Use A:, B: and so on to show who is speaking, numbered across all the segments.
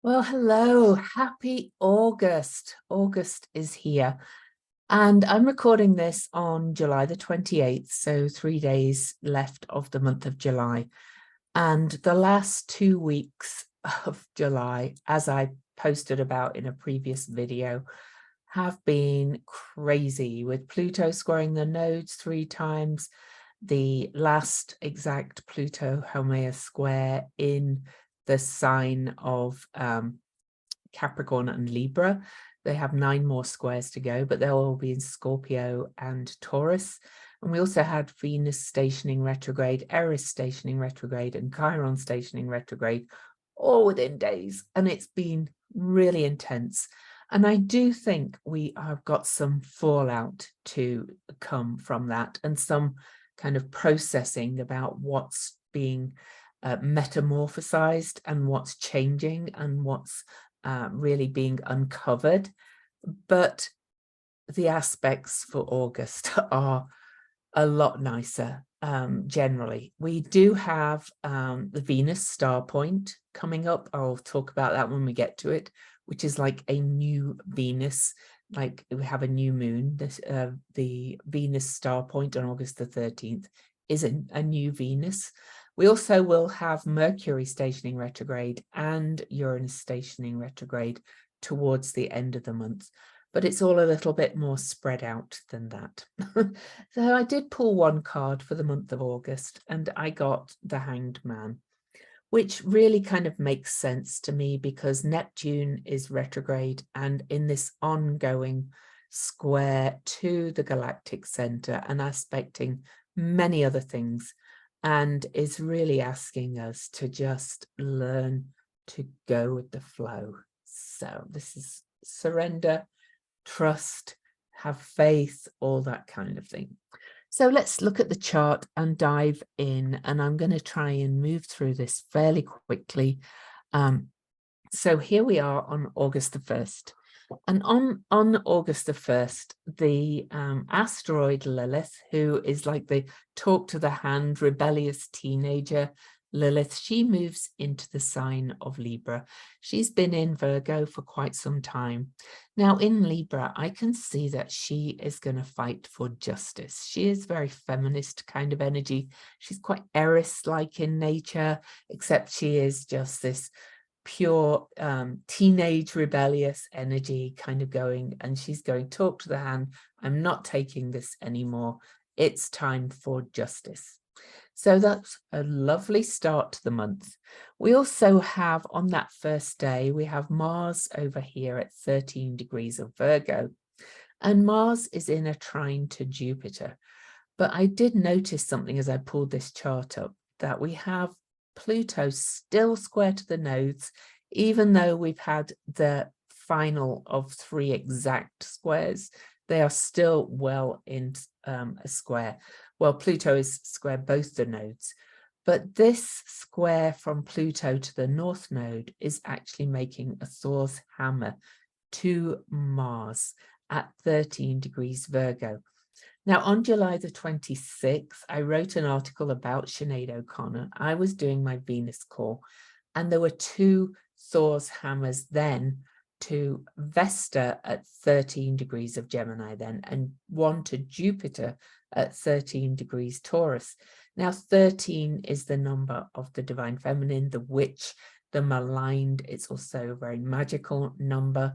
A: Well, hello, happy August. August is here, and I'm recording this on July the 28th, so 3 days left of the month of July. And the last 2 weeks of July, as I posted about in a previous video, have been crazy, with Pluto squaring the nodes 3 times, the last exact Pluto-Haumea square in the sign of Capricorn and Libra. They have 9 more squares to go, but they'll all be in Scorpio and Taurus. And we also had Venus stationing retrograde, Eris stationing retrograde, and Chiron stationing retrograde, all within days. And it's been really intense. And I do think we have got some fallout to come from that, and some kind of processing about what's being metamorphosized and what's changing and what's really being uncovered. But the aspects for August are a lot nicer. Generally, we do have the Venus star point coming up. I'll talk about that when we get to it, which is like a new Venus. Like we have a new moon. The Venus star point on August the 13th is a new Venus. We also will have Mercury stationing retrograde and Uranus stationing retrograde towards the end of the month, but it's all a little bit more spread out than that. So I did pull one card for the month of August, and I got the Hanged Man, which really kind of makes sense to me because Neptune is retrograde and in this ongoing square to the galactic center and aspecting many other things, and is really asking us to just learn to go with the flow. So this is surrender, trust, have faith, all that kind of thing. So let's look at the chart and dive in, and I'm going to try and move through this fairly quickly. So here we are on August the 1st. And on August the 1st, the asteroid Lilith, who is like the talk to the hand, rebellious teenager Lilith, she moves into the sign of Libra. She's been in Virgo for quite some time. Now in Libra, I can see that she is going to fight for justice. She is very feminist kind of energy. She's quite Eris-like in nature, except she is just this pure teenage rebellious energy kind of going, and she's going, talk to the hand, I'm not taking this anymore, it's time for justice. So that's a lovely start to the month. We also have, on that first day, we have Mars over here at 13 degrees of Virgo, and Mars is in a trine to Jupiter. But I did notice something as I pulled this chart up, that we have Pluto still square to the nodes, even though we've had the final of 3 exact squares. They are still well in a square. Well, Pluto is square both the nodes, but this square from Pluto to the north node is actually making a Thor's hammer to Mars at 13 degrees Virgo. Now, on July the 26th, I wrote an article about Sinead O'Connor. I was doing my Venus call, and there were 2 Thor's hammers then to Vesta at 13 degrees of Gemini then, and 1 to Jupiter at 13 degrees Taurus. Now, 13 is the number of the divine feminine, the witch, the maligned. It's also a very magical number.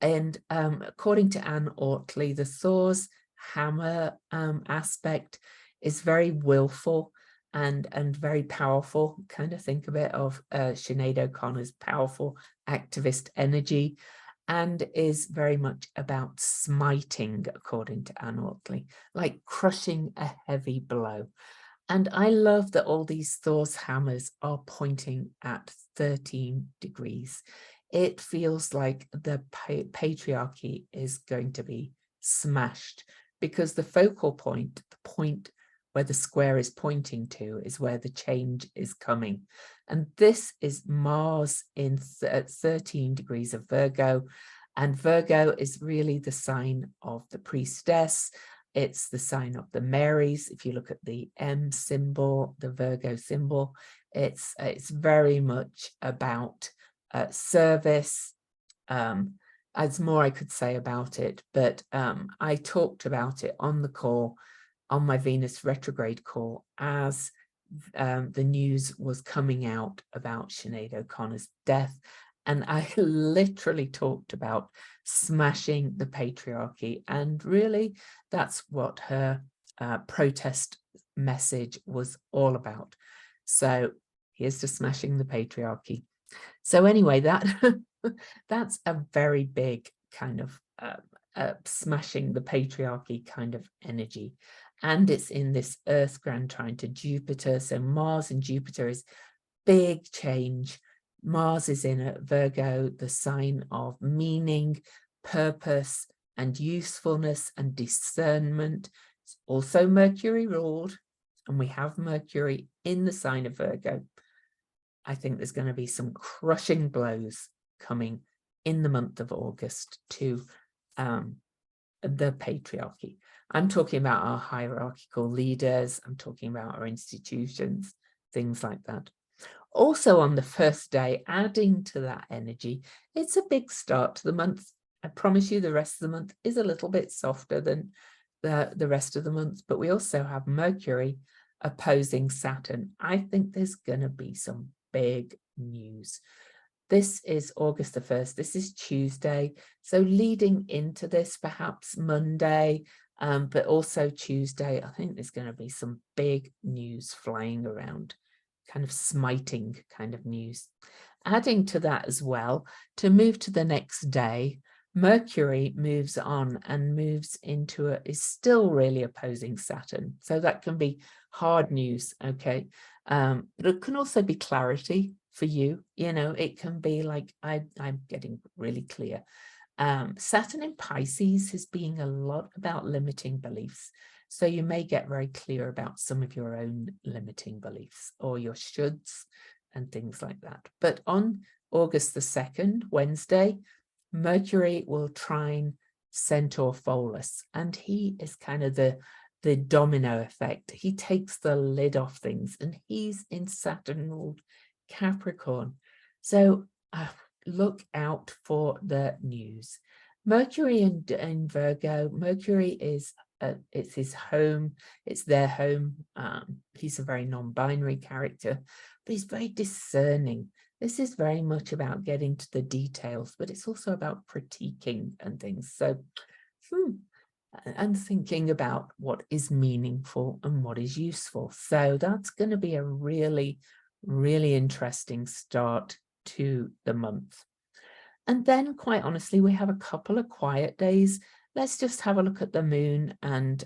A: And according to Anne Ortley, the Thor's hammer aspect is very willful and very powerful. Kind of think of it of Sinead O'Connor's powerful activist energy, and is very much about smiting, according to Anne Ortley, like crushing a heavy blow. And I love that all these Thor's hammers are pointing at 13 degrees. It feels like the patriarchy is going to be smashed, because the focal point, the point where the square is pointing to, is where the change is coming. And this is Mars at 13 degrees of Virgo. And Virgo is really the sign of the priestess. It's the sign of the Marys. If you look at the M symbol, the Virgo symbol, it's very much about service. There's more I could say about it, but I talked about it on the call, on my Venus retrograde call, as the news was coming out about Sinead O'Connor's death. And I literally talked about smashing the patriarchy. And really, that's what her protest message was all about. So here's to smashing the patriarchy. So anyway, that's a very big kind of smashing the patriarchy kind of energy. And it's in this Earth grand trine to Jupiter. So Mars and Jupiter is big change. Mars is in a Virgo, the sign of meaning, purpose, and usefulness and discernment. It's also Mercury ruled, and we have Mercury in the sign of Virgo. I think there's going to be some crushing blows coming in the month of August to the patriarchy. I'm talking about our hierarchical leaders. I'm talking about our institutions, things like that. Also on the first day, adding to that energy, it's a big start to the month. I promise you the rest of the month is a little bit softer than the rest of the month, but we also have Mercury opposing Saturn. I think there's going to be some big news. This is August the 1st. This is Tuesday. So leading into this, perhaps Monday, but also Tuesday, I think there's going to be some big news flying around, kind of smiting kind of news. Adding to that as well, to move to the next day, Mercury moves on and moves into is still really opposing Saturn. So that can be hard news, okay? But it can also be clarity for you. You know, it can be like, I'm getting really clear. Saturn in Pisces is being a lot about limiting beliefs. So you may get very clear about some of your own limiting beliefs or your shoulds and things like that. But on August the 2nd, Wednesday, Mercury will trine Centaur Pholus, and he is kind of the domino effect. He takes the lid off things, and he's in Saturn ruled Capricorn. So look out for the news. Mercury in Virgo. Mercury is it's his home. It's their home. He's a very non-binary character, but he's very discerning. This is very much about getting to the details, but it's also about critiquing and things. So, and thinking about what is meaningful and what is useful. So that's going to be a really, really interesting start to the month. And then, quite honestly, we have a couple of quiet days. Let's just have a look at the moon and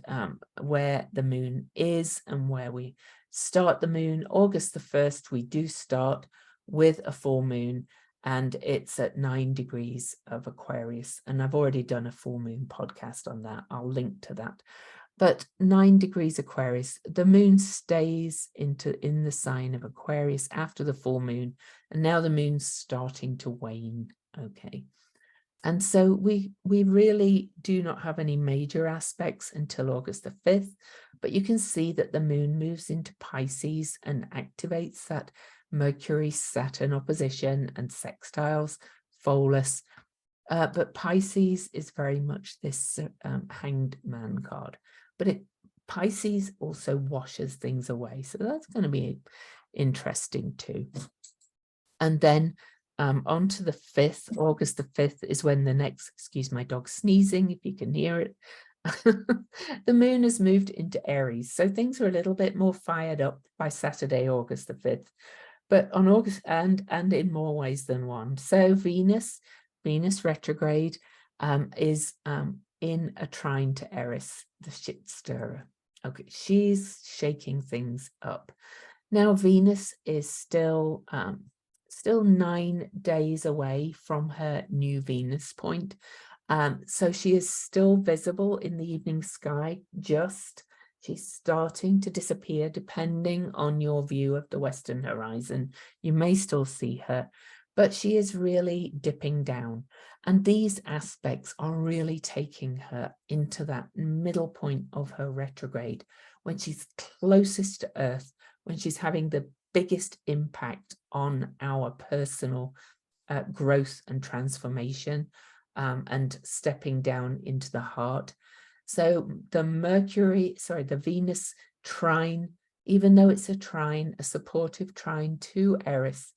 A: where the moon is and where we start the moon. August the 1st, we do start with a full moon, and it's at 9 degrees of Aquarius. And I've already done a full moon podcast on that. I'll link to that. But 9 degrees Aquarius, the moon stays in the sign of Aquarius after the full moon. And now the moon's starting to wane. Okay. And so we really do not have any major aspects until August the 5th. But you can see that the moon moves into Pisces and activates that Mercury-Saturn opposition and sextiles, Pholus. But Pisces is very much this hanged man card. But Pisces also washes things away. So that's going to be interesting too. And then on to the 5th, August the 5th is when the next, excuse my dog sneezing, if you can hear it. The moon has moved into Aries. So things are a little bit more fired up by Saturday, August the 5th. But on August and in more ways than one. So Venus retrograde is in a trine to Eris, the shit stirrer. Okay, she's shaking things up. Now Venus is still 9 days away from her new Venus point. So she is still visible in the evening sky, she's starting to disappear depending on your view of the western horizon. You may still see her, but she is really dipping down. And these aspects are really taking her into that middle point of her retrograde, when she's closest to Earth, when she's having the biggest impact on our personal growth and transformation, and stepping down into the heart. So the Venus trine, even though it's a trine, a supportive trine to Eris,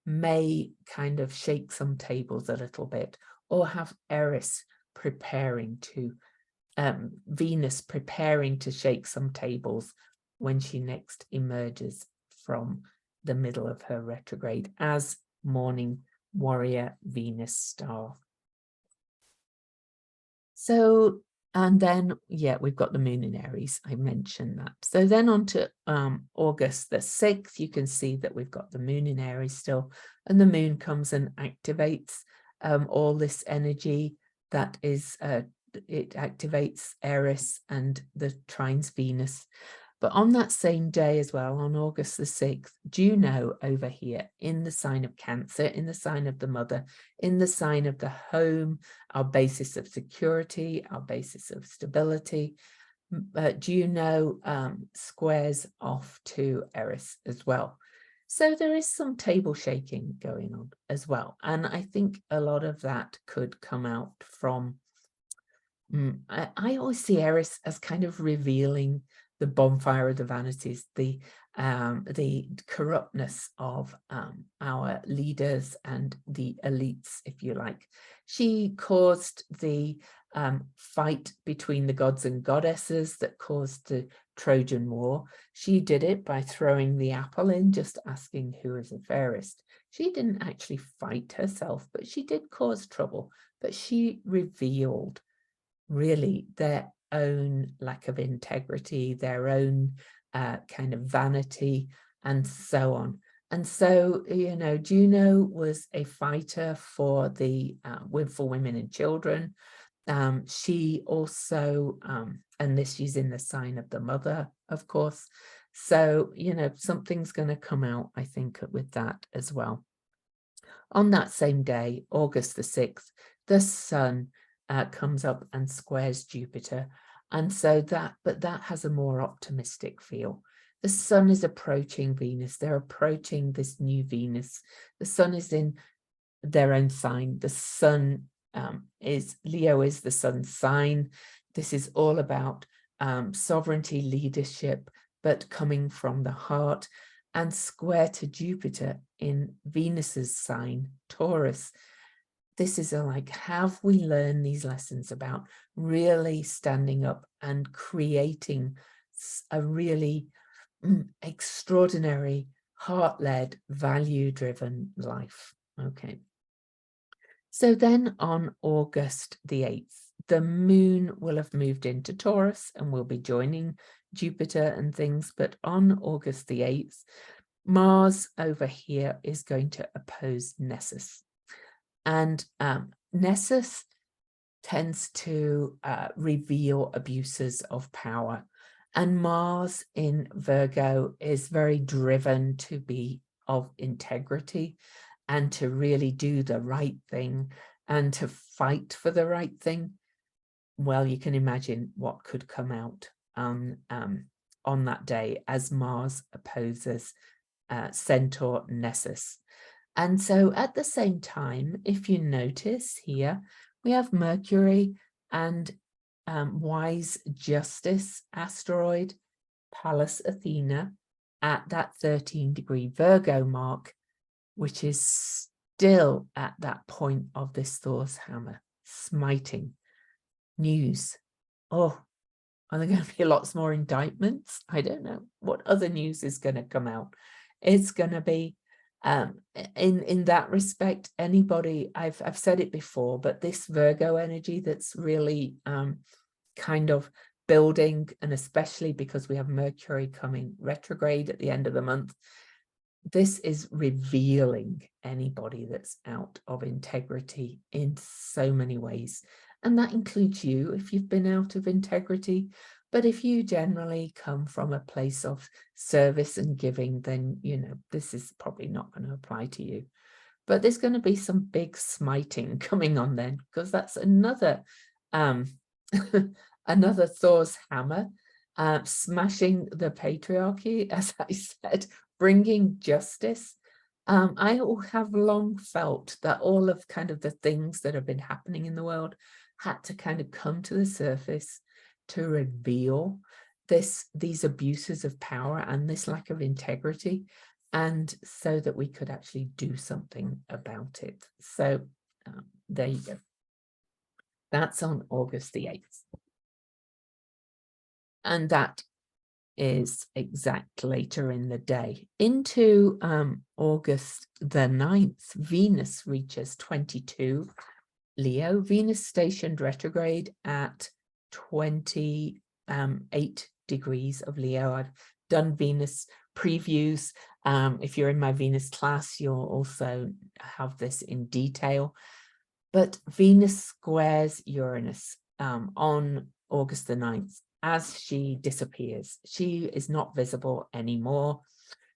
A: may kind of shake some tables a little bit, or have Eris preparing to, Venus preparing to shake some tables when she next emerges from the middle of her retrograde as morning warrior Venus star. So, and then, yeah, we've got the moon in Aries. I mentioned that. So then on to August the 6th, you can see that we've got the moon in Aries still, and the moon comes and activates all this energy that is, it activates Eris and the trines Venus. But on that same day as well, on August the 6th, Juno over here in the sign of Cancer, in the sign of the mother, in the sign of the home, our basis of security, our basis of stability, Juno squares off to Eris as well. So there is some table shaking going on as well. And I think a lot of that could come out from, I always see Eris as kind of revealing the bonfire of the vanities, the corruptness of our leaders and the elites, if you like. She caused the fight between the gods and goddesses that caused the Trojan War. She did it by throwing the apple in, just asking who is the fairest. She didn't actually fight herself, but she did cause trouble. But she revealed really their own lack of integrity, their own kind of vanity, and so on. And so, you know, Juno was a fighter for the for women and children. She also, and this she's in the sign of the mother, of course. So, you know, something's going to come out, I think, with that as well. On that same day, August the 6th, the sun comes up and squares Jupiter. And so that has a more optimistic feel. The sun is approaching Venus. They're approaching this new Venus. The sun is in their own sign. The sun Leo is the sun's sign. This is all about sovereignty, leadership, but coming from the heart, and square to Jupiter in Venus's sign, Taurus. This is like, have we learned these lessons about really standing up and creating a really extraordinary, heart-led, value-driven life? Okay. So then on August the 8th, the moon will have moved into Taurus and will be joining Jupiter and things. But on August the 8th, Mars over here is going to oppose Nessus. And Nessus tends to reveal abuses of power. And Mars in Virgo is very driven to be of integrity and to really do the right thing and to fight for the right thing. Well, you can imagine what could come out on that day as Mars opposes Centaur Nessus. And so at the same time, if you notice here, we have Mercury and Wise Justice asteroid, Pallas Athena, at that 13-degree Virgo mark, which is still at that point of this Thor's hammer, smiting. News. Oh, are there going to be lots more indictments? I don't know what other news is going to come out. It's going to be, in that respect, anybody, I've said it before, but this Virgo energy that's really kind of building, and especially because we have Mercury coming retrograde at the end of the month, this is revealing anybody that's out of integrity in so many ways. And that includes you if you've been out of integrity. But if you generally come from a place of service and giving, then, you know, this is probably not going to apply to you. But there's going to be some big smiting coming on then, because that's another another Thor's hammer, smashing the patriarchy, as I said, bringing justice. I have long felt that all of kind of the things that have been happening in the world had to kind of come to the surface to reveal these abuses of power and this lack of integrity, and so that we could actually do something about it. So there you go. That's on August the 8th. And that is exact later in the day. Into August the 9th, Venus reaches 22 Leo. Venus stationed retrograde at 28 degrees of Leo. I've done Venus previews. If you're in my Venus class, you'll also have this in detail. But Venus squares Uranus on August the 9th as she disappears. She is not visible anymore.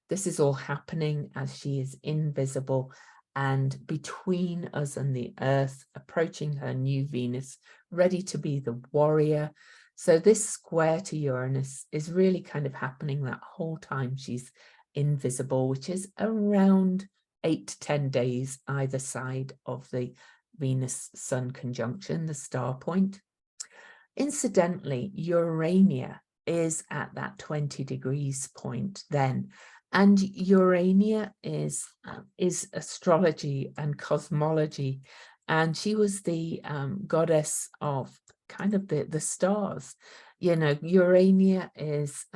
A: This is all happening as she is invisible and between us and the earth, approaching her new Venus, ready to be the warrior. So this square to Uranus is really kind of happening that whole time she's invisible, which is around 8 to 10 days either side of the Venus-Sun conjunction, the star point. Incidentally, Urania is at that 20 degrees point then, and Urania is astrology and cosmology, and she was the goddess of kind of the stars. You know, Urania is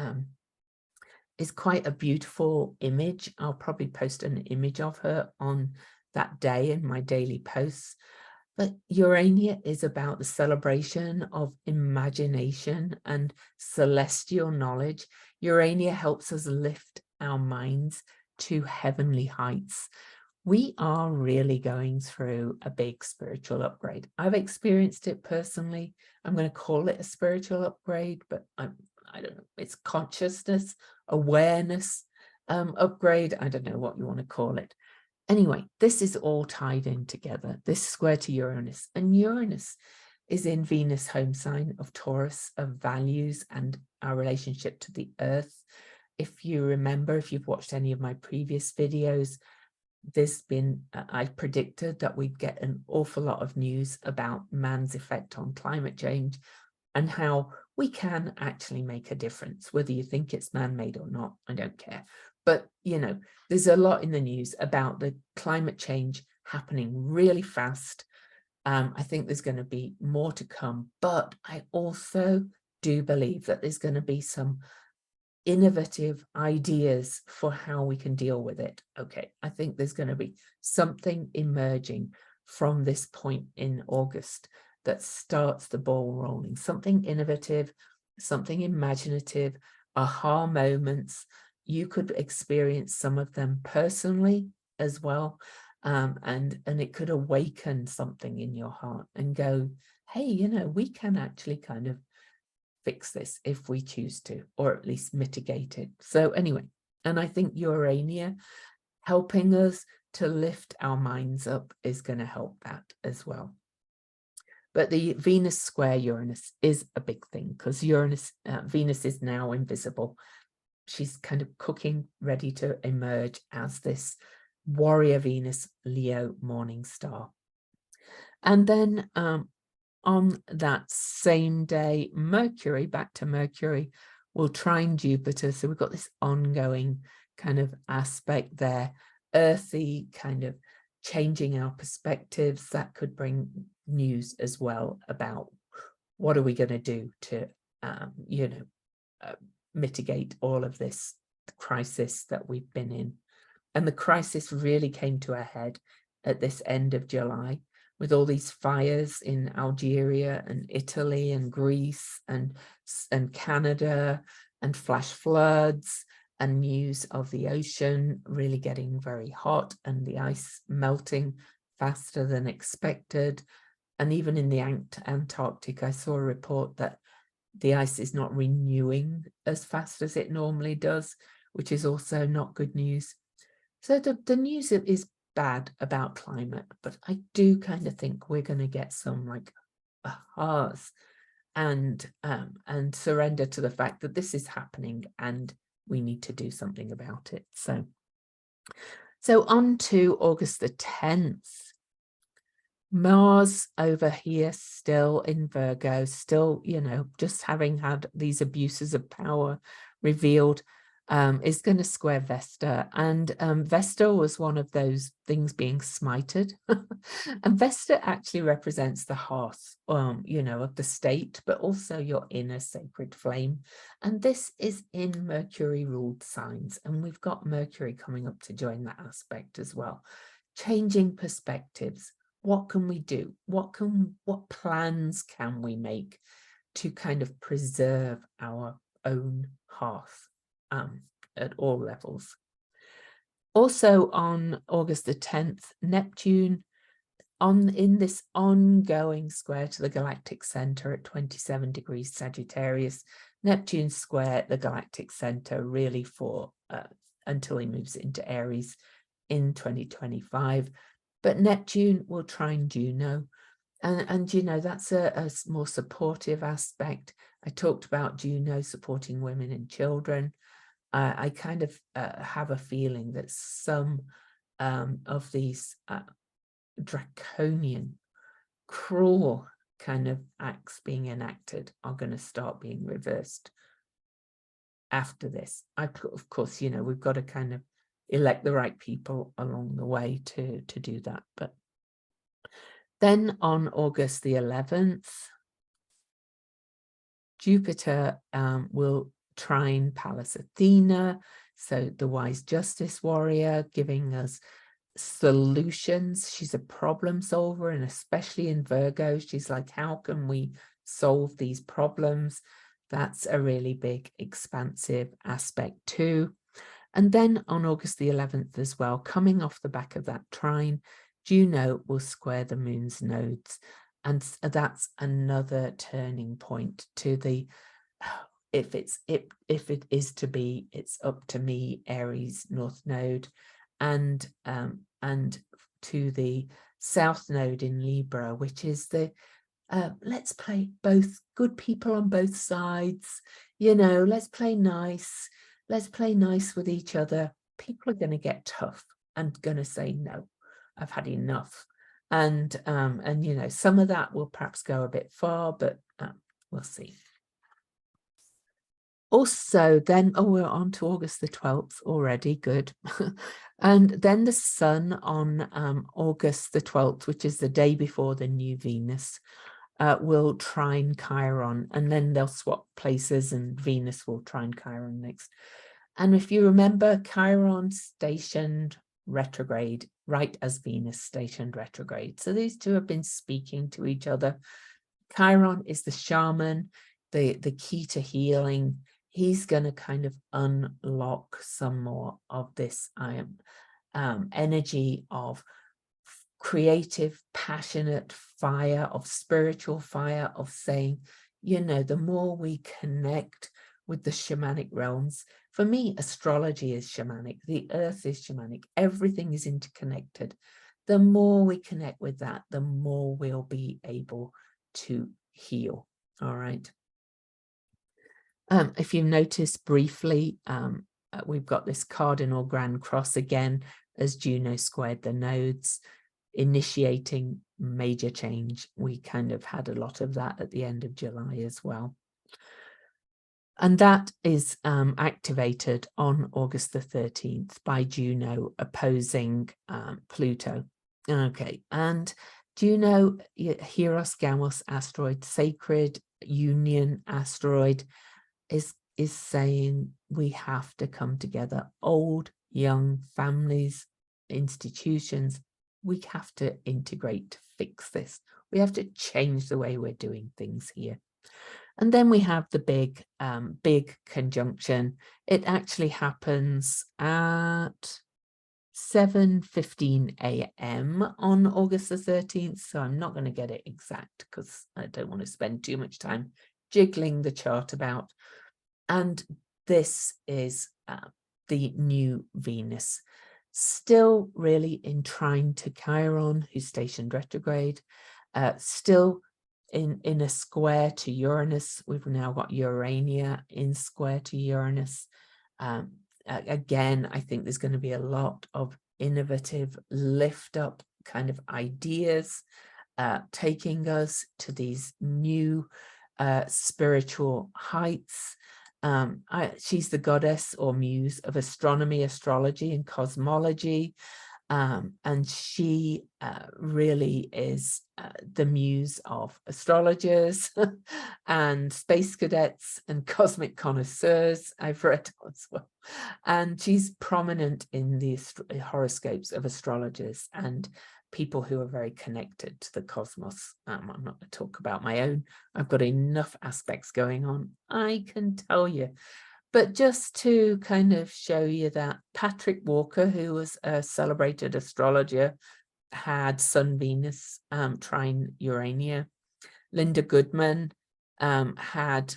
A: quite a beautiful image. I'll probably post an image of her on that day in my daily posts. But Urania is about the celebration of imagination and celestial knowledge. Urania helps us lift our minds to heavenly heights. We are really going through a big spiritual upgrade. I've experienced it personally. I'm going to call it a spiritual upgrade, but I don't know. It's consciousness, awareness upgrade. I don't know what you want to call it. Anyway, this is all tied in together, this square to Uranus. And Uranus is in Venus home sign of Taurus, of values and our relationship to the earth. If you remember, if you've watched any of my previous videos, there's been, I predicted that we'd get an awful lot of news about man's effect on climate change and how we can actually make a difference, whether you think it's man-made or not, I don't care. But, you know, there's a lot in the news about the climate change happening really fast. I think there's going to be more to come, but I also do believe that there's going to be some innovative ideas for how we can deal with it. Okay, I think there's going to be something emerging from this point in August that starts the ball rolling, something innovative, something imaginative, aha moments. You could experience some of them personally as well. And it could awaken something in your heart and go, hey, you know, we can actually kind of fix this if we choose to, or at least mitigate it. So anyway, and I think Urania helping us to lift our minds up is going to help that as well. But the Venus square Uranus is a big thing because Venus is now invisible. She's kind of cooking, ready to emerge as this warrior Venus Leo morning star. And then on that same day, Mercury, back to Mercury, will trine Jupiter. So we've got this ongoing kind of aspect there, earthy, kind of changing our perspectives. That could bring news as well about what are we going to do to, mitigate all of this crisis that we've been in. And the crisis really came to a head at this end of July, with all these fires in Algeria and Italy and Greece and Canada, and flash floods and news of the ocean really getting very hot and the ice melting faster than expected. And even in the Antarctic, I saw a report that the ice is not renewing as fast as it normally does, which is also not good news. So the news is bad about climate, but I do kind of think we're going to get some like ahas and surrender to the fact that this is happening and we need to do something about it. So So on to August the 10th. Mars over here still in Virgo, still, you know, just having had these abuses of power revealed, is going to square Vesta. And Vesta was one of those things being smited. And Vesta actually represents the hearth, you know, of the state, but also your inner sacred flame. And this is in Mercury ruled signs. And we've got Mercury coming up to join that aspect as well. Changing perspectives. What can we do? What plans can we make to kind of preserve our own hearth at all levels? Also on August the 10th, Neptune in this ongoing square to the galactic center at 27 degrees Sagittarius. Neptune square the galactic center really for until he moves into Aries in 2025. But Neptune will trine Juno. And you know, that's a more supportive aspect. I talked about Juno supporting women and children. I kind of have a feeling that some of these draconian, cruel kind of acts being enacted are going to start being reversed after this. Of course, you know, we've got to kind of elect the right people along the way to do that. But then on August the 11th, Jupiter will trine Pallas Athena, so the wise justice warrior, giving us solutions. She's a problem solver, and especially in Virgo, she's like, how can we solve these problems? That's a really big, expansive aspect too. And then on August the 11th as well, coming off the back of that trine, Juno will square the moon's nodes. And that's another turning point to the, if it is to be, it's up to me, Aries North Node, and to the South Node in Libra, which is the let's play both good people on both sides, you know, let's play nice. Let's play nice with each other. People are going to get tough and going to say, no, I've had enough. And you know, some of that will perhaps go a bit far, but we'll see. Also, then, we're on to August the 12th already, good. And then the sun on August the 12th, which is the day before the new Venus, will trine Chiron, and then they'll swap places and Venus will trine Chiron next. And if you remember, Chiron stationed retrograde, right as Venus stationed retrograde. So these two have been speaking to each other. Chiron is the shaman, the key to healing. He's going to kind of unlock some more of this energy of creative, passionate fire, of spiritual fire, of saying, you know, the more we connect with the shamanic realms. For me, astrology is shamanic. The earth is shamanic. Everything is interconnected. The more we connect with that, the more we'll be able to heal. All right. If you notice briefly, we've got this cardinal grand cross again as Juno squared the nodes, initiating major change. We kind of had a lot of that at the end of July as well. And that is activated on August the 13th by Juno opposing Pluto. Okay, and Juno, Hieros Gamos asteroid, sacred union asteroid, is saying we have to come together. Old, young, families, institutions, we have to integrate to fix this. We have to change the way we're doing things here. And then we have the big conjunction. It actually happens at 7:15 a.m. on August the 13th. So I'm not going to get it exact because I don't want to spend too much time jiggling the chart about. And this is the new Venus, still really in trine to Chiron, who's stationed retrograde, still in a square to Uranus. We've now got Urania in square to Uranus. Again, I think there's going to be a lot of innovative, lift up kind of ideas, taking us to these new spiritual heights. She's the goddess or muse of astronomy, astrology, and cosmology. And she really is the muse of astrologers and space cadets and cosmic connoisseurs, I've read as well. And she's prominent in the horoscopes of astrologers and people who are very connected to the cosmos. I'm not going to talk about my own. I've got enough aspects going on, I can tell you. But just to kind of show you that Patrick Walker, who was a celebrated astrologer, had Sun Venus trine Urania. Linda Goodman had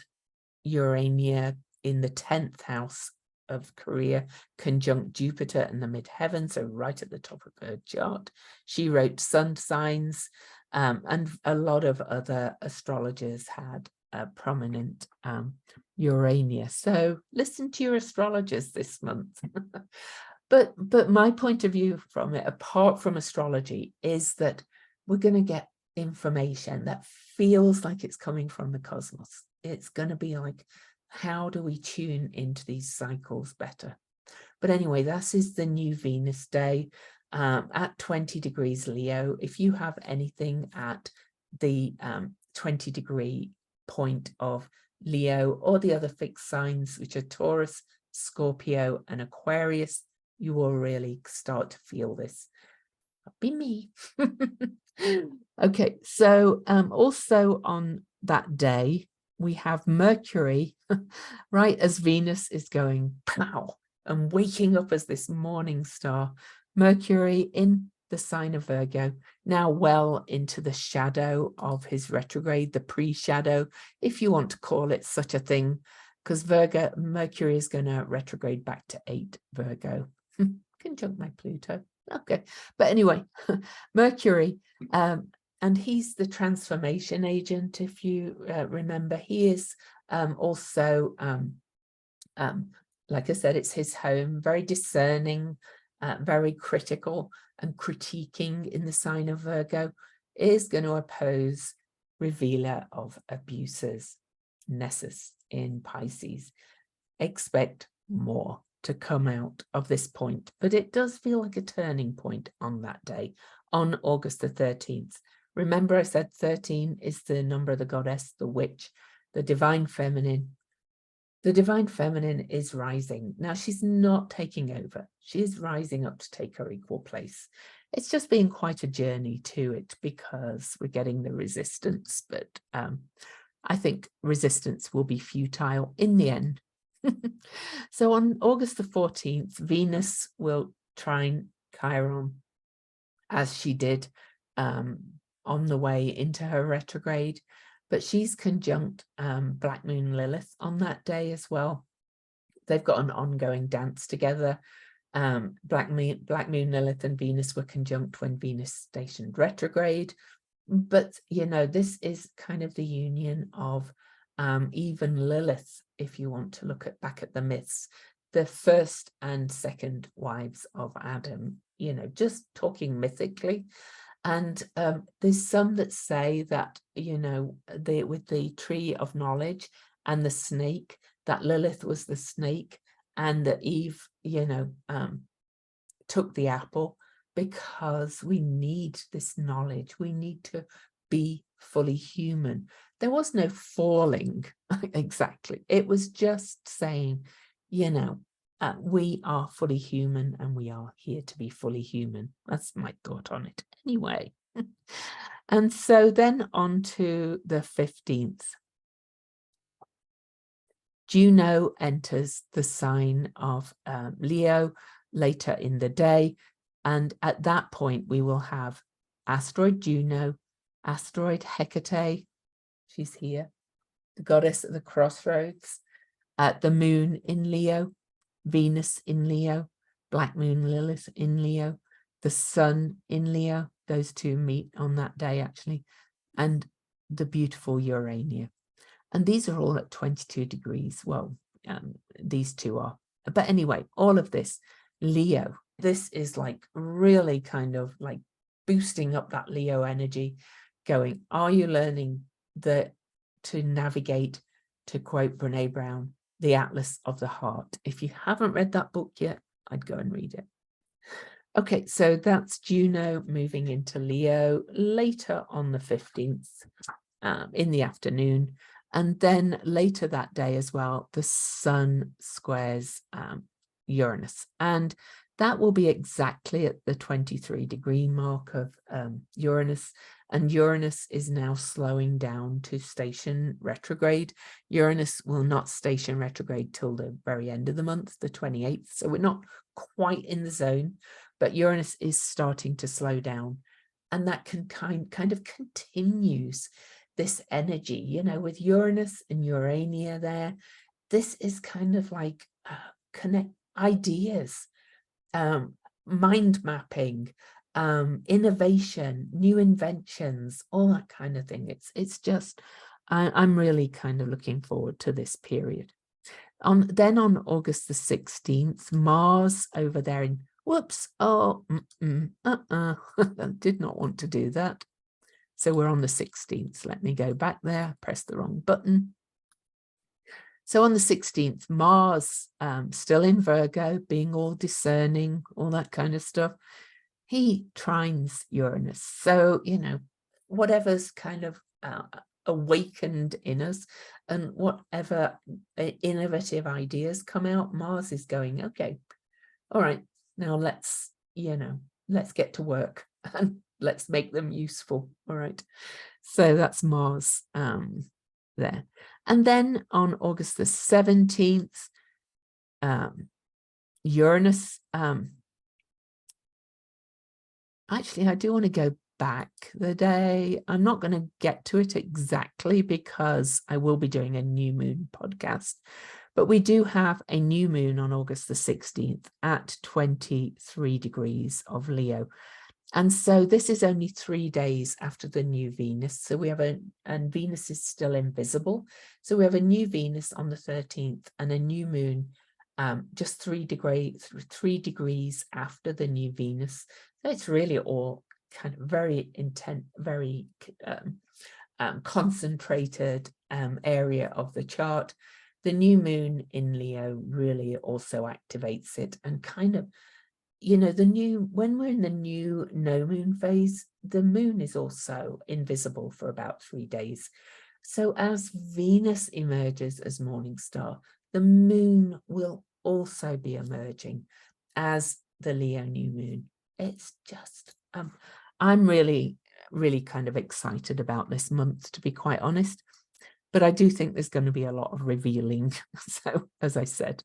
A: Urania in the 10th house of career, conjunct Jupiter in the midheaven, so right at the top of her chart. She wrote sun signs, and a lot of other astrologers had a prominent Urania. So listen to your astrologers this month. But my point of view from it, apart from astrology, is that we're going to get information that feels like it's coming from the cosmos. It's going to be like, how do we tune into these cycles better? But anyway, this is the new Venus day at 20 degrees Leo. If you have anything at the 20-degree point of Leo or the other fixed signs, which are Taurus, Scorpio, and Aquarius, you will really start to feel this. That'll be me. Okay, so also on that day, we have Mercury, right as Venus is going pow and waking up as this morning star. Mercury in the sign of Virgo, now well into the shadow of his retrograde, the pre-shadow, if you want to call it such a thing, because Mercury is going to retrograde back to 8 Virgo. Conjunct my Pluto. Okay, but anyway, Mercury, and he's the transformation agent. If you remember, he is also, like I said, it's his home, very discerning, very critical and critiquing in the sign of Virgo, is going to oppose revealer of abuses, Nessus in Pisces. Expect more to come out of this point, but it does feel like a turning point on that day, on August the 13th. Remember, I said 13 is the number of the goddess, the witch, the divine feminine. The divine feminine is rising. Now, she's not taking over. She is rising up to take her equal place. It's just been quite a journey to it because we're getting the resistance, but I think resistance will be futile in the end. So on August the 14th, Venus will trine Chiron as she did on the way into her retrograde, but she's conjunct Black Moon Lilith on that day as well. They've got an ongoing dance together. Black Moon Lilith and Venus were conjunct when Venus stationed retrograde. But, you know, this is kind of the union of even Lilith, if you want to look back at the myths, the first and second wives of Adam, you know, just talking mythically. And there's some that say that, you know, with the tree of knowledge and the snake, that Lilith was the snake and that Eve, you know, took the apple, because we need this knowledge. We need to be fully human. There was no falling exactly. It was just saying, you know, we are fully human and we are here to be fully human. That's my thought on it anyway. And so then on to the 15th. Juno enters the sign of Leo later in the day. And at that point, we will have asteroid Juno, asteroid Hecate, she's here, the goddess of the crossroads, the moon in Leo, Venus in Leo, Black Moon Lilith in Leo, the sun in Leo. Those two meet on that day, actually, and the beautiful Urania. And these are all at 22 degrees. Well, these two are. But anyway, all of this, Leo, this is like really kind of like boosting up that Leo energy, going, are you learning to navigate, to quote Brene Brown, the Atlas of the Heart? If you haven't read that book yet, I'd go and read it. Okay, so that's Juno moving into Leo later on the 15th in the afternoon. And then later that day as well, the Sun squares Uranus. And that will be exactly at the 23-degree mark of Uranus. And Uranus is now slowing down to station retrograde. Uranus will not station retrograde till the very end of the month, the 28th. So we're not quite in the zone, but Uranus is starting to slow down. And that can kind of continues this energy, you know, with Uranus and Urania there. This is kind of like connect ideas, mind mapping, innovation, new inventions, all that kind of thing. It's just, I'm really kind of looking forward to this period. Then on August the 16th, Mars over there in, whoops, oh, did not want to do that. So we're on the 16th. Let me go back there, press the wrong button. So on the 16th, Mars, still in Virgo, being all discerning, all that kind of stuff, he trines Uranus. So, you know, whatever's kind of awakened in us and whatever innovative ideas come out, Mars is going, okay, all right, now let's get to work and let's make them useful. All right. So that's Mars there. And then on August the 17th, Uranus, actually, I do want to go back the day. I'm not going to get to it exactly because I will be doing a new moon podcast. But we do have a new moon on August the 16th at 23 degrees of Leo. And so this is only 3 days after the new Venus. So we have and Venus is still invisible. So we have a new Venus on the 13th and a new moon just 3 degrees after the new Venus. So it's really all kind of very intense, very concentrated area of the chart. The new moon in Leo really also activates it and kind of, you know, when we're in the new no moon phase, the moon is also invisible for about 3 days. So as Venus emerges as morning star, the moon will also be emerging as the Leo new moon. It's just, I'm really, really kind of excited about this month, to be quite honest. But I do think there's going to be a lot of revealing. So, as I said,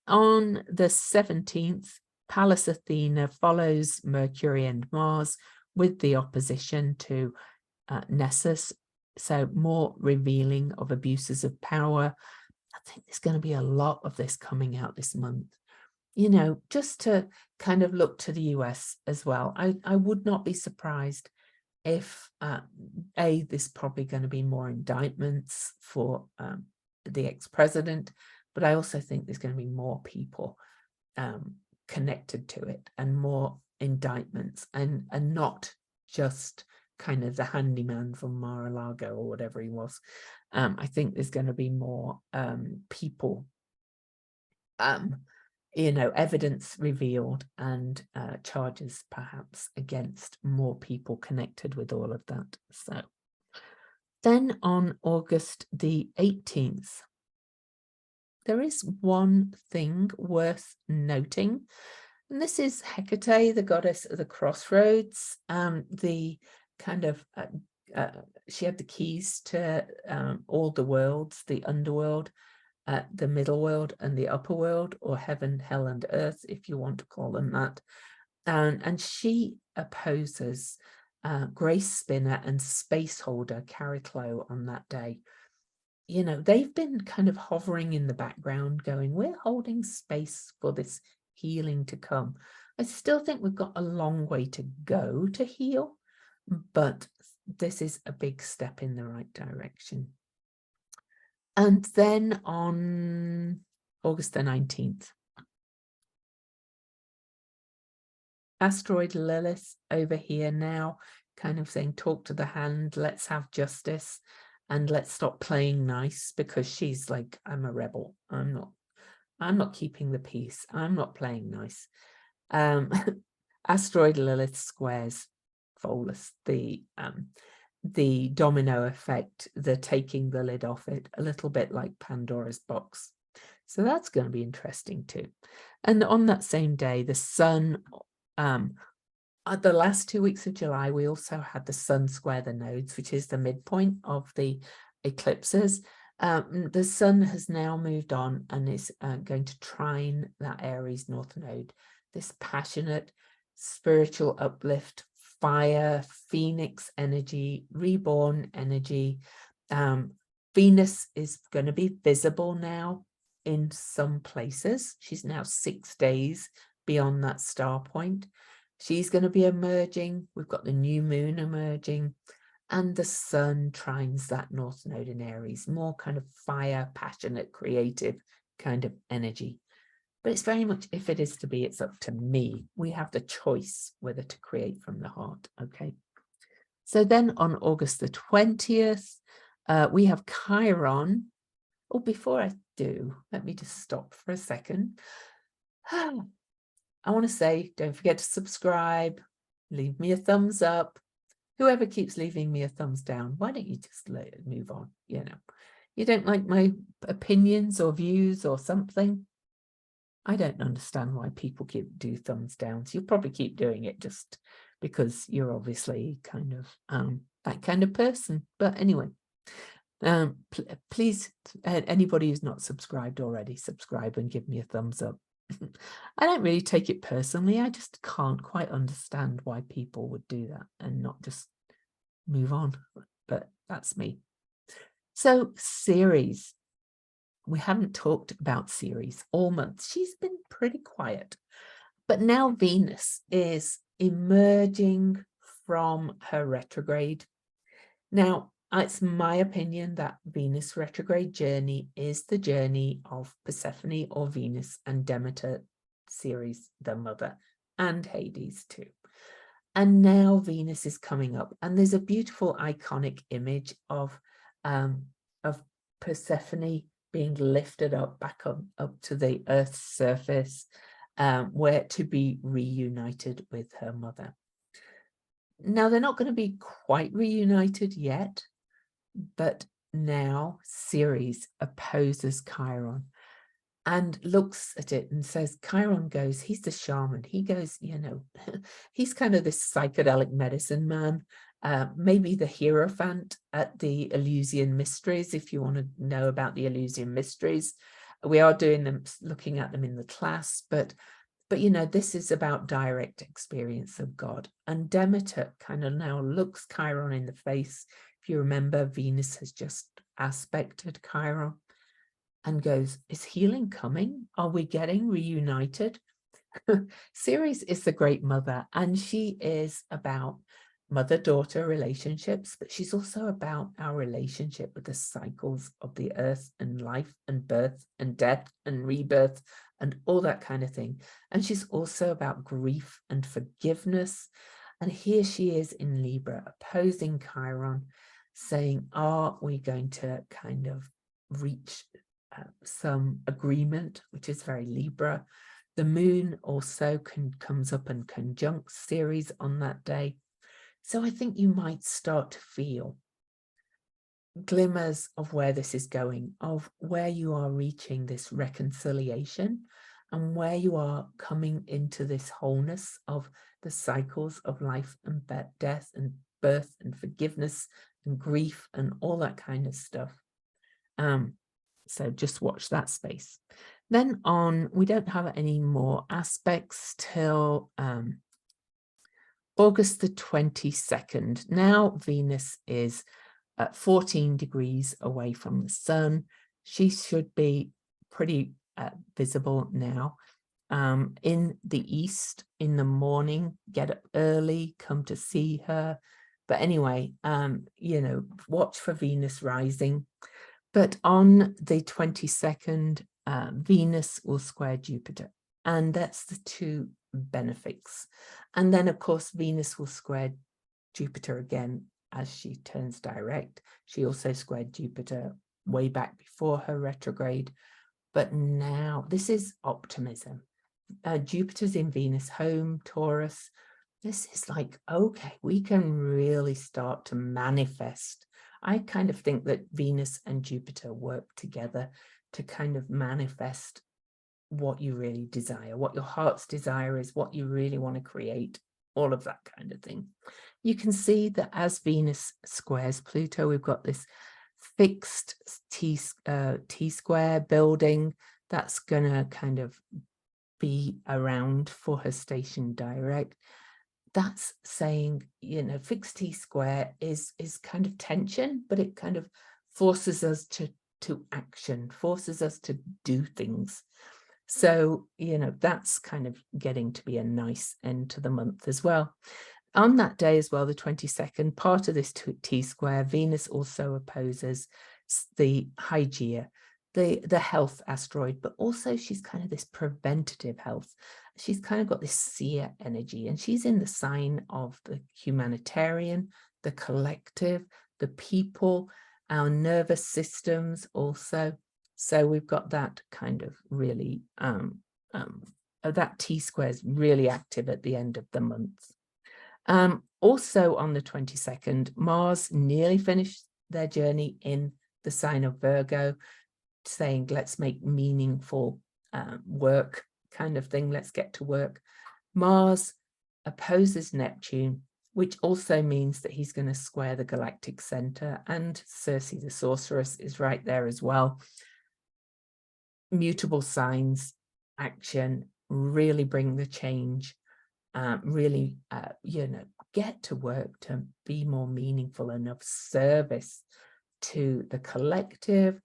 A: on the 17th, Pallas Athena follows Mercury and Mars with the opposition to Nessus. So more revealing of abuses of power. I think there's going to be a lot of this coming out this month. You know, just to kind of look to the US as well. I would not be surprised if there's probably going to be more indictments for the ex-president, but I also think there's going to be more people connected to it and more indictments and not just kind of the handyman from Mar-a-Lago or whatever he was. I think there's going to be more people, you know, evidence revealed and charges perhaps against more people connected with all of that. So then on August the 18th, there is one thing worth noting, and this is Hecate, the goddess of the crossroads. The kind of she had the keys to all the worlds, the underworld, the middle world, and the upper world, or heaven, hell, and earth, if you want to call them that. And she opposes Grace Spinner and space holder Cariclo on that day. You know, they've been kind of hovering in the background going, we're holding space for this healing to come. I still think we've got a long way to go to heal, but this is a big step in the right direction. And then on August the 19th, asteroid Lilith over here now, kind of saying, talk to the hand, let's have justice, and let's stop playing nice, because she's like, I'm a rebel. I'm not keeping the peace. I'm not playing nice. Asteroid Lilith squares Pholus, the domino effect, the taking the lid off it, a little bit like Pandora's box. So that's going to be interesting too. And on that same day, the sun, at the last 2 weeks of July, we also had the sun square the nodes, which is the midpoint of the eclipses. The sun has now moved on and is going to trine that Aries north node, this passionate spiritual uplift, fire, phoenix energy, reborn energy. Venus is going to be visible now in some places. She's now 6 days beyond that star point. She's going to be emerging. We've got the new moon emerging, and the sun trines that north node in Aries, more kind of fire, passionate, creative kind of energy. But it's very much, if it is to be, it's up to me. We have the choice whether to create from the heart. Okay. So then on August the 20th, we have Chiron. Oh, before I do, let me just stop for a second. I want to say, don't forget to subscribe, leave me a thumbs up. Whoever keeps leaving me a thumbs down, why don't you just let it move on? You know, you don't like my opinions or views or something. I don't understand why people do thumbs downs. You'll probably keep doing it just because you're obviously kind of that kind of person. But anyway, please, anybody who's not subscribed already, subscribe and give me a thumbs up. I don't really take it personally. I just can't quite understand why people would do that and not just move on. But that's me. So Ceres. We haven't talked about Ceres all month. She's been pretty quiet. But now Venus is emerging from her retrograde. Now, it's my opinion that Venus retrograde journey is the journey of Persephone or Venus and Demeter, Ceres, the mother, and Hades too. And now Venus is coming up, and there's a beautiful iconic image of Persephone being lifted up back up to the Earth's surface, where to be reunited with her mother. Now, they're not going to be quite reunited yet, but now Ceres opposes Chiron and looks at it and says, Chiron goes, he's the shaman. He goes, you know, he's kind of this psychedelic medicine man, maybe the Hierophant at the Eleusinian Mysteries, if you want to know about the Eleusinian Mysteries. We are doing them, looking at them in the class, but you know, this is about direct experience of God. And Demeter kind of now looks Chiron in the face. If you remember, Venus has just aspected Chiron and goes, is healing coming? Are we getting reunited? Ceres is the great mother, and she is about mother-daughter relationships, but she's also about our relationship with the cycles of the earth and life and birth and death and rebirth and all that kind of thing. And she's also about grief and forgiveness. And here she is in Libra, opposing Chiron, saying, are we going to kind of reach some agreement, which is very Libra. The moon also comes up and conjuncts Ceres on that day. So I think you might start to feel glimmers of where this is going, of where you are reaching this reconciliation and where you are coming into this wholeness of the cycles of life and death and birth and forgiveness and grief and all that kind of stuff. So just watch that space. Then on, we don't have any more aspects till August the 22nd. Now Venus is at 14 degrees away from the sun. She should be pretty visible now. In the east in the morning, get up early, come to see her. But anyway, you know, watch for Venus rising. But on the 22nd, Venus will square Jupiter. And that's the two benefics. And then, of course, Venus will square Jupiter again as she turns direct. She also squared Jupiter way back before her retrograde. But now this is optimism. Jupiter's in Venus home, Taurus. This is like, okay, we can really start to manifest. I kind of think that Venus and Jupiter work together to kind of manifest what you really desire, what your heart's desire is, what you really want to create, all of that kind of thing. You can see that as Venus squares Pluto, we've got this fixed T square building that's going to kind of be around for her station direct. That's saying, you know, fixed T square is kind of tension, but it kind of forces us to action, forces us to do things. So, you know, that's kind of getting to be a nice end to the month as well. On that day as well, the 22nd, part of this T square, Venus also opposes the Hygeia, the health asteroid, but also she's kind of this preventative health. She's kind of got this seer energy, and she's in the sign of the humanitarian, the collective, the people, our nervous systems also. So we've got that kind of really, that T square is really active at the end of the month. Also on the 22nd, Mars nearly finished their journey in the sign of Virgo, saying, let's make meaningful work kind of thing. Let's get to work. Mars opposes Neptune, which also means that he's going to square the galactic center, and Circe, the sorceress, is right there as well. Mutable signs, action, really bring the change, really, you know, get to work to be more meaningful and of service to the collective,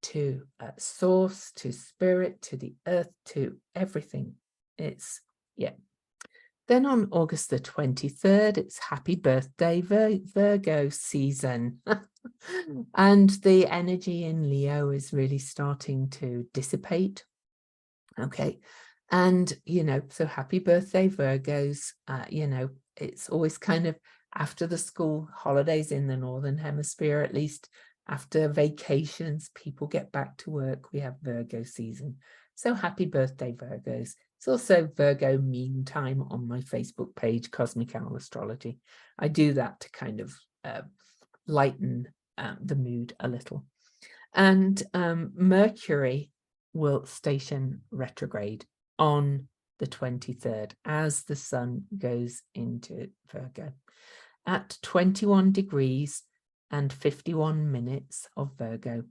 A: to source, to spirit, to the earth, to everything. It's, yeah. Then on August the 23rd, it's happy birthday Virgo season. And the energy in Leo is really starting to dissipate. Okay. And, you know, so happy birthday Virgos. You know, it's always kind of after the school holidays in the Northern Hemisphere, at least after vacations, people get back to work. We have Virgo season. So happy birthday, Virgos. It's also Virgo meme time on my Facebook page, Cosmic Owl Astrology. I do that to kind of lighten the mood a little. And Mercury will station retrograde on the 23rd as the sun goes into Virgo at 21 degrees and 51 minutes of Virgo.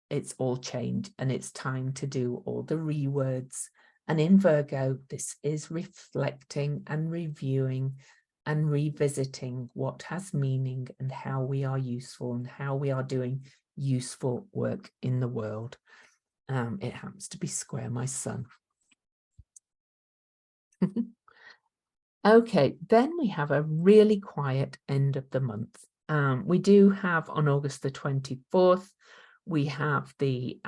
A: It's all changed, and it's time to do all the rewords. And in Virgo, this is reflecting and reviewing and revisiting what has meaning and how we are useful and how we are doing useful work in the world. It happens to be square my sun. Okay, then we have a really quiet end of the month. We do have on August the 24th, we have the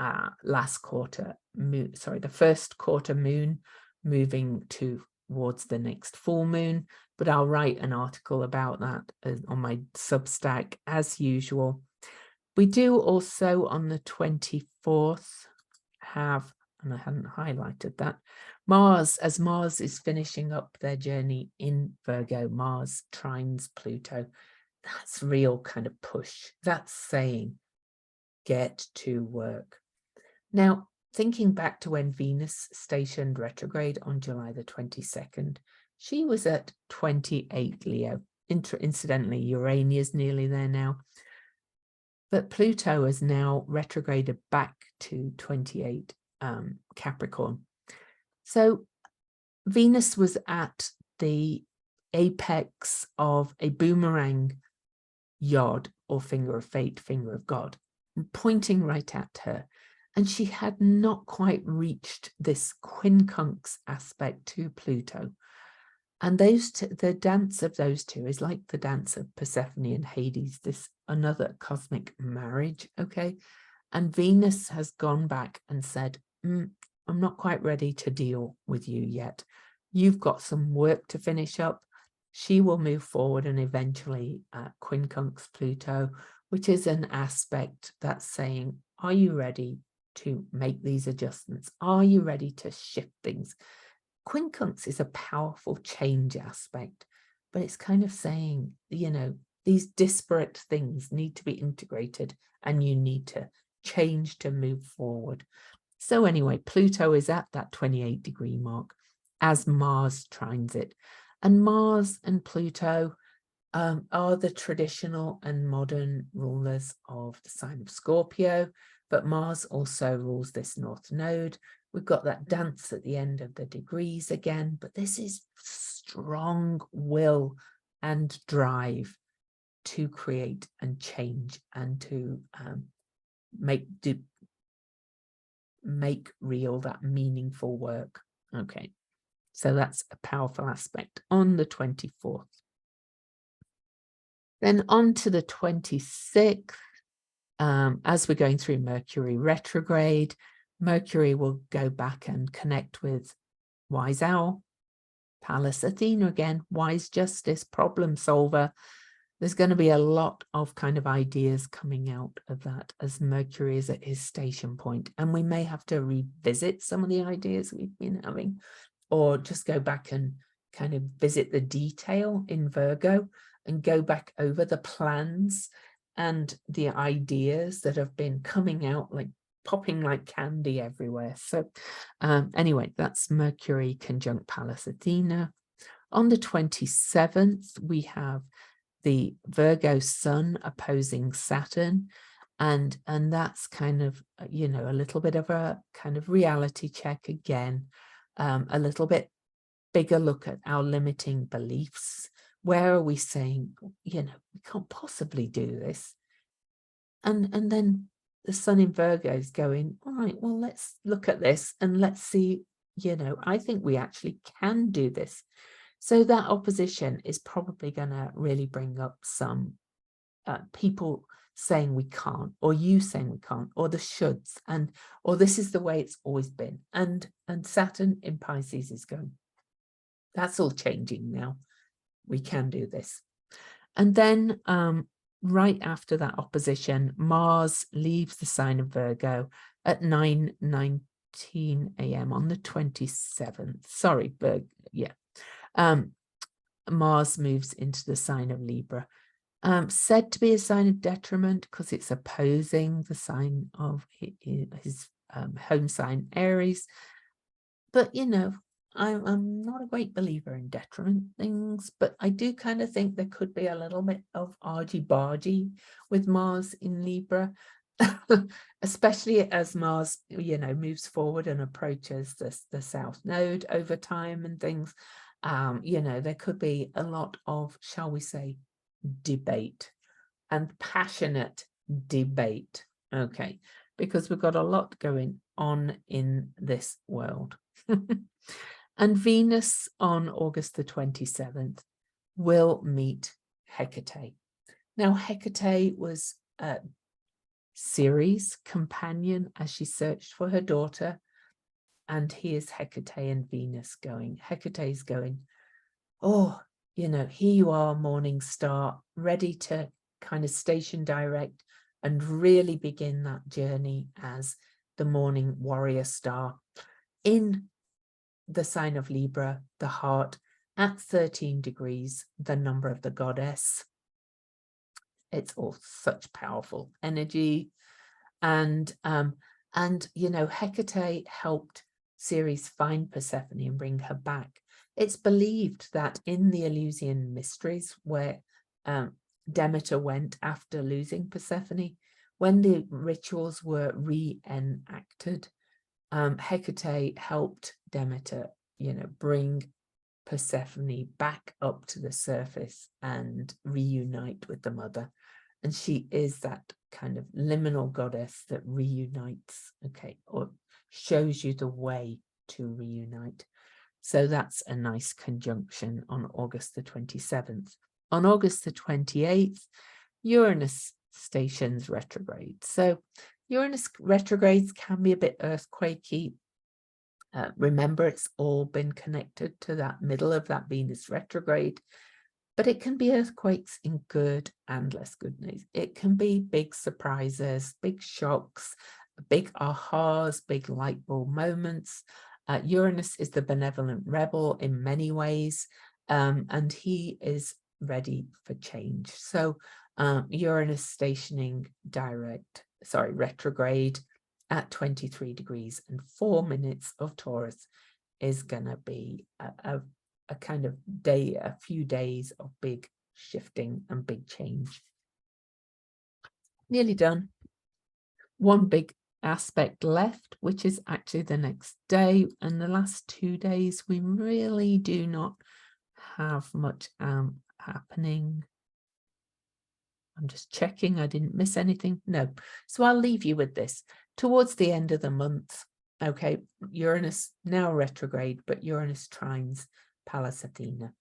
A: last quarter moon, sorry, the first quarter moon moving towards the next full moon, but I'll write an article about that on my Substack as usual. We do also on the 24th have, and I hadn't highlighted that, Mars, as Mars is finishing up their journey in Virgo, Mars trines Pluto. That's real kind of push. That's saying, get to work. Now, thinking back to when Venus stationed retrograde on July the 22nd, she was at 28 Leo. Incidentally, Urania's nearly there now. But Pluto has now retrograded back to 28 Capricorn. So Venus was at the apex of a boomerang yod, or finger of fate, finger of God, pointing right at her. And she had not quite reached this quincunx aspect to Pluto. And those two, the dance of those two is like the dance of Persephone and Hades, this another cosmic marriage, okay? And Venus has gone back and said, I'm not quite ready to deal with you yet. You've got some work to finish up. She will move forward and eventually quincunx Pluto, which is an aspect that's saying, are you ready to make these adjustments? Are you ready to shift things? Quincunx is a powerful change aspect, but it's kind of saying, you know, these disparate things need to be integrated and you need to change to move forward. So anyway, Pluto is at that 28-degree mark as Mars trines it. And Mars and Pluto are the traditional and modern rulers of the sign of Scorpio, but Mars also rules this north node. We've got that dance at the end of the degrees again, but this is strong will and drive to create and change and to make real that meaningful work. Okay, so that's a powerful aspect on the 24th. Then on to the 26th, as we're going through Mercury retrograde, Mercury will go back and connect with Wise Owl, Pallas Athena again, wise justice, problem solver. There's going to be a lot of kind of ideas coming out of that as Mercury is at his station point. And we may have to revisit some of the ideas we've been having, or just go back and kind of visit the detail in Virgo and go back over the plans and the ideas that have been coming out, like popping like candy everywhere. So anyway, that's Mercury conjunct Pallas Athena. On the 27th, we have the Virgo sun opposing Saturn. And that's kind of, you know, a little bit of a kind of reality check again, a little bit bigger look at our limiting beliefs. Where are we saying, you know, we can't possibly do this? And then the sun in Virgo is going, all right, well, let's look at this and let's see, you know, I think we actually can do this. So that opposition is probably going to really bring up some people saying we can't, or you saying we can't, or the shoulds, and or this is the way it's always been. And Saturn in Pisces is going, that's all changing now. We can do this. And then right after that opposition, Mars leaves the sign of Virgo at 9:19 a.m. on the 27th. Sorry, Virgo, yeah. Mars moves into the sign of Libra. Said to be a sign of detriment because it's opposing the sign of his home sign Aries. But, you know, I'm not a great believer in detriment things, but I do kind of think there could be a little bit of argy-bargy with Mars in Libra, especially as Mars, you know, moves forward and approaches the South Node over time and things. You know, there could be a lot of, shall we say, debate and passionate debate. Okay, because we've got a lot going on in this world. And Venus on August the 27th will meet Hecate. Now, Hecate was Ceres' companion as she searched for her daughter. And here's Hecate and Venus going. Hecate's going, oh, you know, here you are, morning star, ready to kind of station direct and really begin that journey as the morning warrior star in the sign of Libra, the heart, at 13 degrees, the number of the goddess. It's all such powerful energy. And you know, Hecate helped Ceres find Persephone and bring her back. It's believed that in the Eleusinian mysteries, where Demeter went after losing Persephone, when the rituals were reenacted, Hecate helped Demeter, you know, bring Persephone back up to the surface and reunite with the mother. And she is that kind of liminal goddess that reunites, okay, or shows you the way to reunite. So that's a nice conjunction on August the 27th. On August the 28th, Uranus stations retrograde. So Uranus retrogrades can be a bit earthquakey. Remember, it's all been connected to that middle of that Venus retrograde, but it can be earthquakes in good and less good news. It can be big surprises, big shocks, big ahas, big light bulb moments. Uranus is the benevolent rebel in many ways, and he is ready for change. So Uranus stationing retrograde at 23 degrees and 4 minutes of Taurus is going to be a kind of day, a few days of big shifting and big change. Nearly done. One big aspect left, which is actually the next day, and the last 2 days we really do not have much happening. I'm just checking I didn't miss anything. No. So I'll leave you with this. Towards the end of the month, okay, Uranus now retrograde, but Uranus trines Pallas Athena.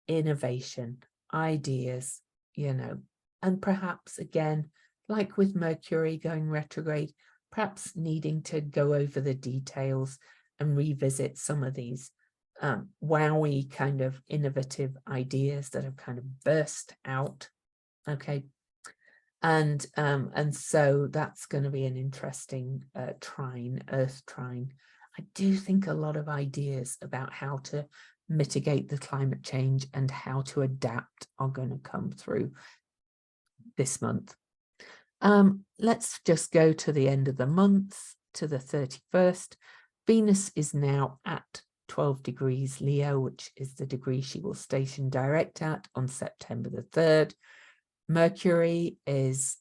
A: Innovation, ideas, and perhaps again, like with Mercury going retrograde, perhaps needing to go over the details and revisit some of these wowie kind of innovative ideas that have kind of burst out. Okay. And so that's going to be an interesting Earth trine. I do think a lot of ideas about how to mitigate the climate change and how to adapt are going to come through this month. Let's just go to the end of the month, to the 31st. Venus is now at 12 degrees Leo, which is the degree she will station direct at on September the 3rd. Mercury is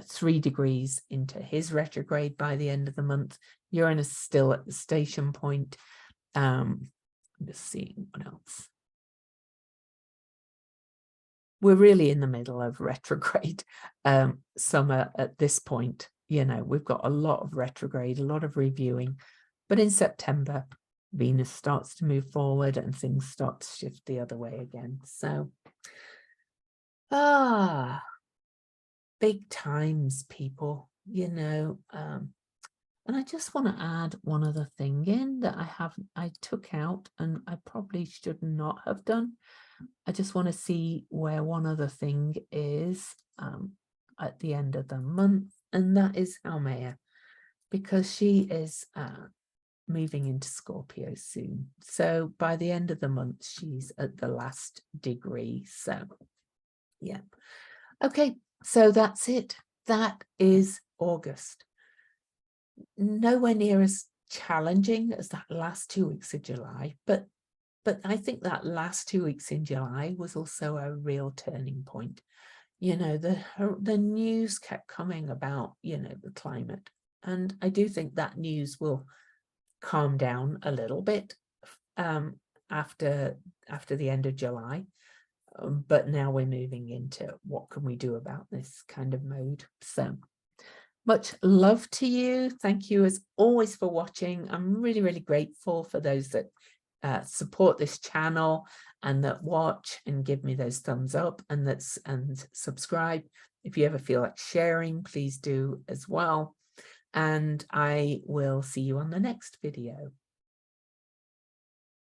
A: 3 degrees into his retrograde by the end of the month. Uranus still at the station point. I'm just seeing what else. We're really in the middle of retrograde summer at this point. We've got a lot of retrograde, a lot of reviewing. But in September, Venus starts to move forward and things start to shift the other way again. So, big times, people, and I just want to add one other thing in that I took out and I probably should not have done. I just want to see where one other thing is at the end of the month, and that is Almea, because she is moving into Scorpio soon. So by the end of the month, she's at the last degree. So, yeah. Okay, so that's it. That is August. Nowhere near as challenging as that last 2 weeks of July, but I think that last 2 weeks in July was also a real turning point. The news kept coming about, the climate. And I do think that news will calm down a little bit after the end of July. But now we're moving into what can we do about this kind of mode. So much love to you. Thank you as always for watching. I'm really, really grateful for those that support this channel and that watch and give me those thumbs up and subscribe. If you ever feel like sharing, please do as well. And I will see you on the next video.